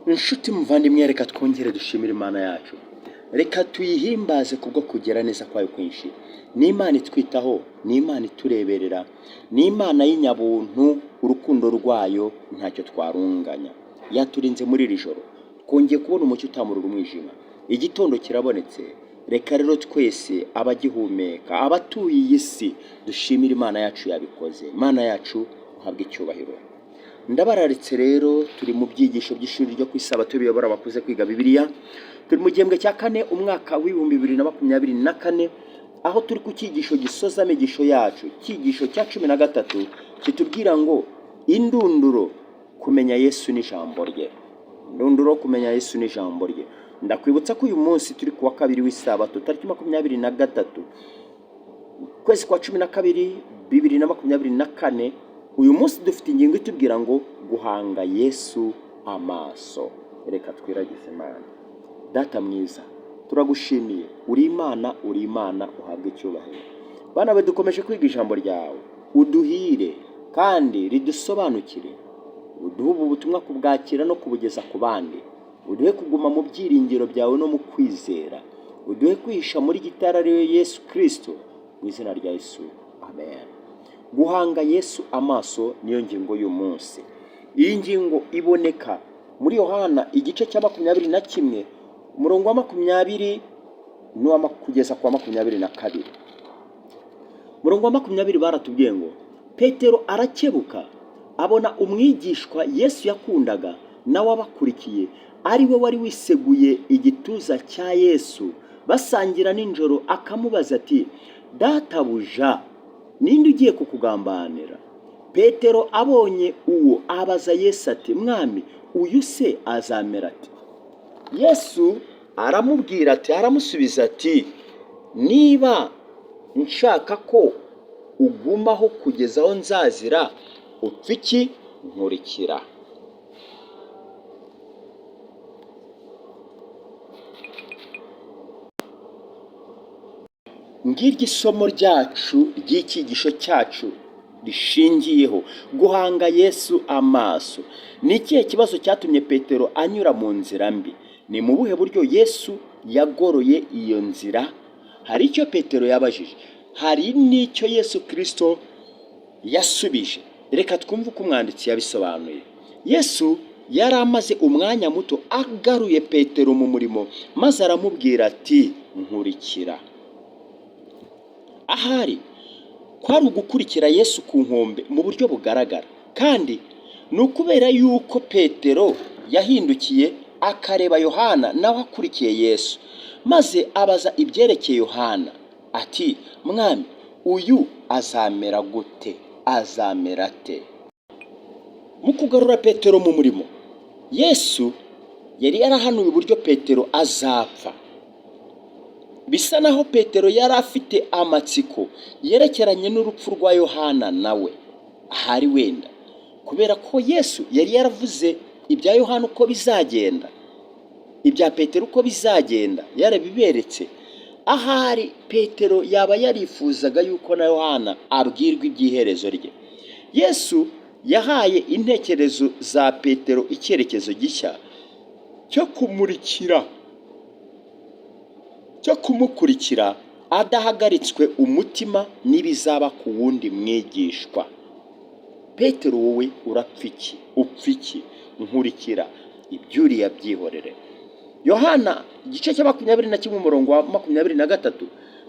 inshuti muvandimwe, reka twongere dushimire Imana yacu, reka tuyihimbaze kubwo kugira neza kwayo kwinshi. Ni Imana itwitaho, ni Imana itureberera, ni Imana y'inyabuntu, urukundo rwayo ntacyo twarunganya. Yaturinze muri iri joro, twongeye kubona umucyo utamurura umwijima, igitondo kirabonetse. Reka rero twese abagihumeka, abatuye iyi si, dushimire Imana yacu yabikoze. Imana yacu uhabwe icyubahiro. Ndabararitse rero, turi mu byigisho by'ishuri ryo ku Isabato biyobora abakuze kwiga Bibiliya. Turi mu gihembwe cya 4 umwaka w'ibihumbi 2024, aho turi ku cyigisho gisoza amigisho yacu, cyigisho cya 13 kitubwira ngo indunduro kumenya Yesu n'ijambo rye. Indunduro kumenya Yesu n'ijambo rye. Ndakwibutsa ko uyu munsi turi kuwa kabiri w'Isabato, tariki 23 kwezi kwa 12 2024. Uyu munsi dufite ingingo itubwira ngo guhanga Yesu amaso. Reka twiragize Imana. Data mwiza, turagushimiye, uri Imana, uri Imana, uhabwe icyubahiro. Bana be, dukomeje kwiga ijambo ryawe, uduhire kandi ridusobanukire, uduhe ubu butumwa kubwakira no kubugeza ku bandi, uduhe kuguma mu byiringiro byawe no mu kwizera, uduhe kwihisha muri gitara ariwe Yesu Kristo, mu izina rya Yesu, amen. Guhanga Yesu amaso niyo ngingo y'uyu munsi. Iyi ngingo iboneka muri Yohana igice cya 21 umurongo wa 20 n'uwa kugeza kwa 22. Umurongo wa 20 baratubwiye ngo Petero arakebuka, abona umwigishwa Yesu yakundaga nawe abakurikiye, ari we wari wiseguye igituza cya Yesu, basangira ninjoro. Akamubaza ati, databuja, ninde ugiye kukugambanira? Petero abonye uwo abaza Yesu ati, mwami, uyu se azamera ati? Yesu aramubwira ati, aramusubiza ati, niba nshaka ko ugumaho kugeza aho nzazira, upfa iki? Nkurikira. Ngiryo isomo ryacu ry'icyigisho cyacu rishingiyeho guhanga Yesu amaso. Ni ikihe kibazo cyatumye Petero anyura mu nzira mbi? Ni mu buhe buryo Yesu yagoroye iyo nzira? Hari icyo Petero yabajije, hari n'icyo Yesu Kristo yasubije. Reka twumve uko umwanditsi yabisobanuye. Yesu yari amaze umwanya muto agaruye Petero mu murimo, maze aramubwira ati, nkurikira. Ahari kwari ugukurikira Yesu ku nkombe mu buryo bugaragara, kandi ni ukubera yuko Petero yahindukiye akareba Yohana nawe akurikiye Yesu, maze abaza ibyerekeye Yohana ati, mwami, uyu azamera gute? Azamera ate? Mu kugarura Petero mu murimo, Yesu yari yarahanuye uburyo Petero azapfa. Bisa naho Petero yari afite amatsiko yerekeranye n'urupfu rwa Yohana nawe ahari wenda, kubera ko Yesu yari yaravuze ibya Yohana uko bizagenda, ibya Petero uko bizagenda yarabiberetse. Ahari Petero yaba yarifuzaga yuko na Yohana abwirwa iby'iherezo rye. Yesu yahaye intekerezo za Petero icyerekezo gishya cyo kumukurikira adahagaritswe umutima n'ibizaba ku wundi mwigishwa. Petero, wowe urapfa iki? Upfa iki? Nkurikira. Ibyuriya byihorere. Yohana igice cya 21 umurongo wa 23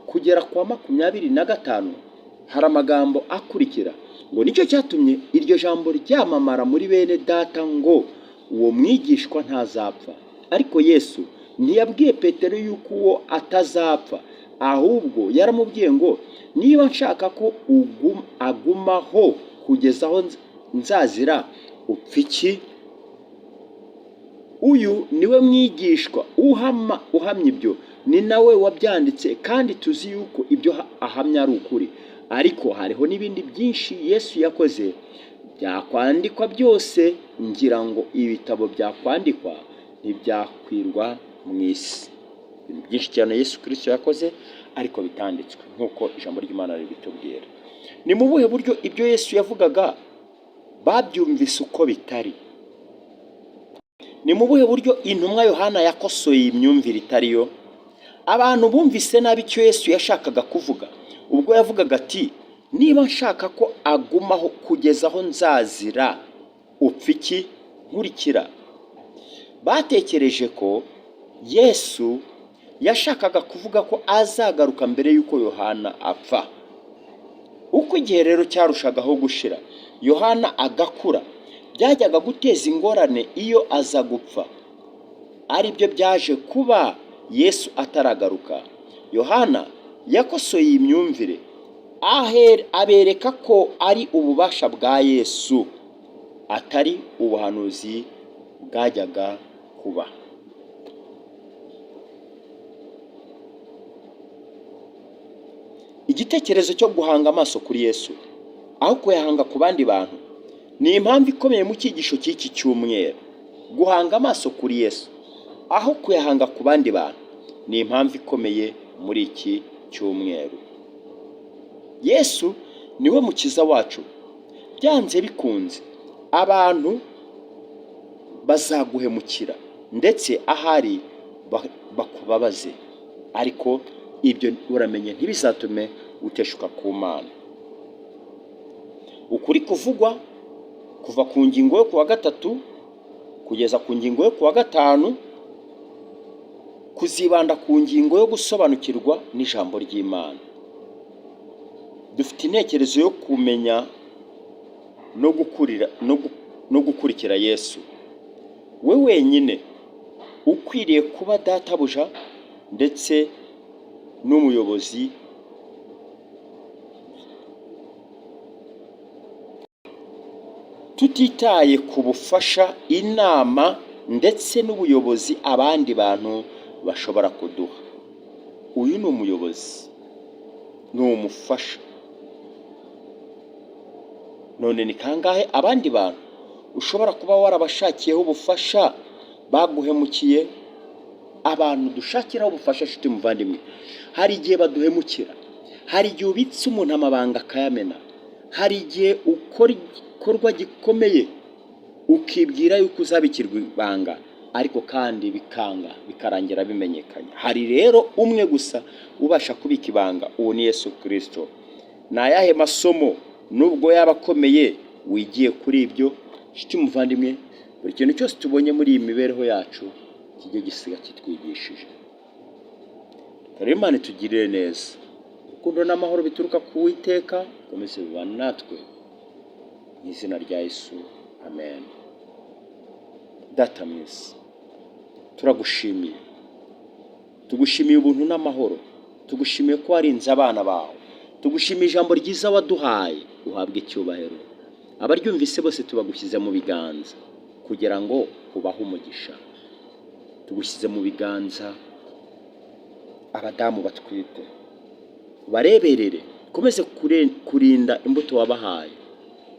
kugera kwa 25 hari amagambo akurikira ngo, nicyo cyatumye iryo jambo ryamamara muri bene data ngo uwo mwigishwa ntazapfa. Ariko Yesu ntiyabwiye Petero yuko uwo atazapfa, ahubwo yaramubwiye ngo, niba nshaka ko agumaho kugeza aho nzazira, upfa iki? Uyu niwe mwigishwa uhamya ibyo, ni nawe wabyanditse, kandi tuzi yuko ibyo ahamya ari ukuri. Ariko hariho n'ibindi byinshi Yesu yakoze byakwandikwa byose, ngira ngo ibitabo byakwandikwa ntibyakwirwa mu isi. Ibintu byinshi cyane Yesu Kristo yakoze ariko bitanditswe nk'uko ijambo ry'Imana ribitubwira. Ni mu buhe buryo ibyo Yesu yavugaga babyumvise uko bitari? Ni mu buhe buryo intumwa Yohana yakosoye iyi myumvire itari yo? Abantu bumvise nabi icyo Yesu yashakaga kuvuga ubwo yavugaga ati, niba nshaka ko agumaho kugeza aho nzazira, upfa iki? Nkurikira. Batekereje ko Yesu yashakaga kuvuga ko azagaruka mbere y'uko Yohana apfa. Uko igihe rero cyarushagaho gushira, Yohana agakura, byajyaga guteza ingorane iyo aza gupfa. Ari byo byaje kuba Yesu ataragaruka. Yohana yakosoye iyi myumvire, abereka ko ari ububasha bwa Yesu, atari ubuhanuzi bwajyaga kuba. Igitekerezo cyo guhanga amaso kuri Yesu aho kuyahanga ku bandi bantu ni impamvu ikomeye mu cyigisho cy'iki cyumweru. Guhanga amaso kuri Yesu aho kuyahanga ku bandi bantu ni impamvu ikomeye muri iki cyumweru. Yesu niwe mukiza wacu. Byanze bikunze abantu bazaguhemukira ndetse ahari bakubabaze, ariko ibyo uramenye ntibizatume uteshuka ku Mana. Ukuri kuvugwa kuva ku ngingo yo kuwa 3 kugeza ku ngingo yo kuwa 5 kuzibanda ku ngingo yo gusobanukirwa n'ijambo ry'Imana. Dufite intekerezo yo kumenya no gukurikira Yesu. We wenyine ukwiriye kuba databuja ndetse n'umuyobozi. Tutitaye ku bufasha, inama ndetse n'ubuyobozi abandi bantu bashobora kuduha. Uyu ni umuyobozi, ni umufasha. None ni kangahe abandi bantu ushobora kuba warabashakiyeho ubufasha baguhemukiye? Abantu dushakiraho ubufasha nshuti muvandimwe, hari igihe baduhemukira, hari igihe ubitse umuntu amabanga akayamena, hari igihe ukora igikorwa gikomeye ukibwira yuko uzabikirwa ibanga, ariko kandi bikarangira bimenyekanye. Hari rero umwe gusa ubasha kubika ibanga, uwo ni Yesu Kristo. Ni ayahe masomo nubwo yaba akomeye wigiye kuri ibyo? Nshuti muvandimwe, buri kintu cyose tubonye muri iyi mibereho yacu kijye gisiga kitwigishije. Rero Imana itugirire neza. Urukundo n'amahoro bituruka ku Uwiteka komeze bibane natwe mu izina rya Yesu, amen. Data mwiza, turagushimiye, tugushimiye ubuntu n'amahoro, tugushimiye ko warinze abana bawe, tugushimiye ijambo ryiza waduhaye. Uhabwe icyubahiro. Abaryumvise bose tubagushyize mu biganza kugira ngo ubahe umugisha. Tugushyize mu biganza abadamu batwite, bareberere, komeze kurinda imbuto wabahaye.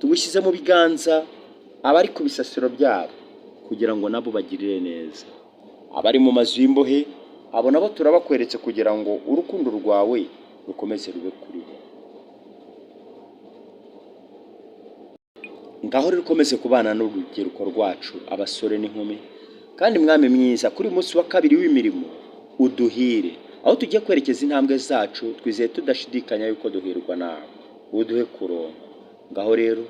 Tugushyize mu biganza abari ku bisasiro byabo kugira ngo nabo bagirire neza. Abari mu mazu y'imbohe, abo nabo turabakweretse kugira ngo urukundo rwawe rukomeze rube kuri bo. Ngaho rukomeze kubana n'urubyiruko rwacu, abasore n'inkumi. Kandi Mwami mwiza, kuri munsi wa 2 w'imirimo uduhire aho tugiye kwerekeza intambwe zacu, twizeye tudashidikanya yuko duhirwa nawe. Uduhe kuronka. Ngaho rero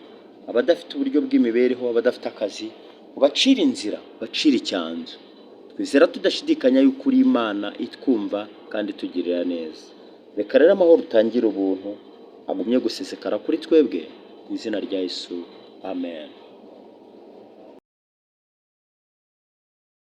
abadafite uburyo bw'imibereho, abadafite akazi, ubacira inzira, bacira icyanzu. Twizera tudashidikanya yuko uri Imana itwumva kandi tugirira neza. Reka rero amahoro utangire ubuntu agumye gusesekara kuri twebwe mu izina rya Yesu, amen.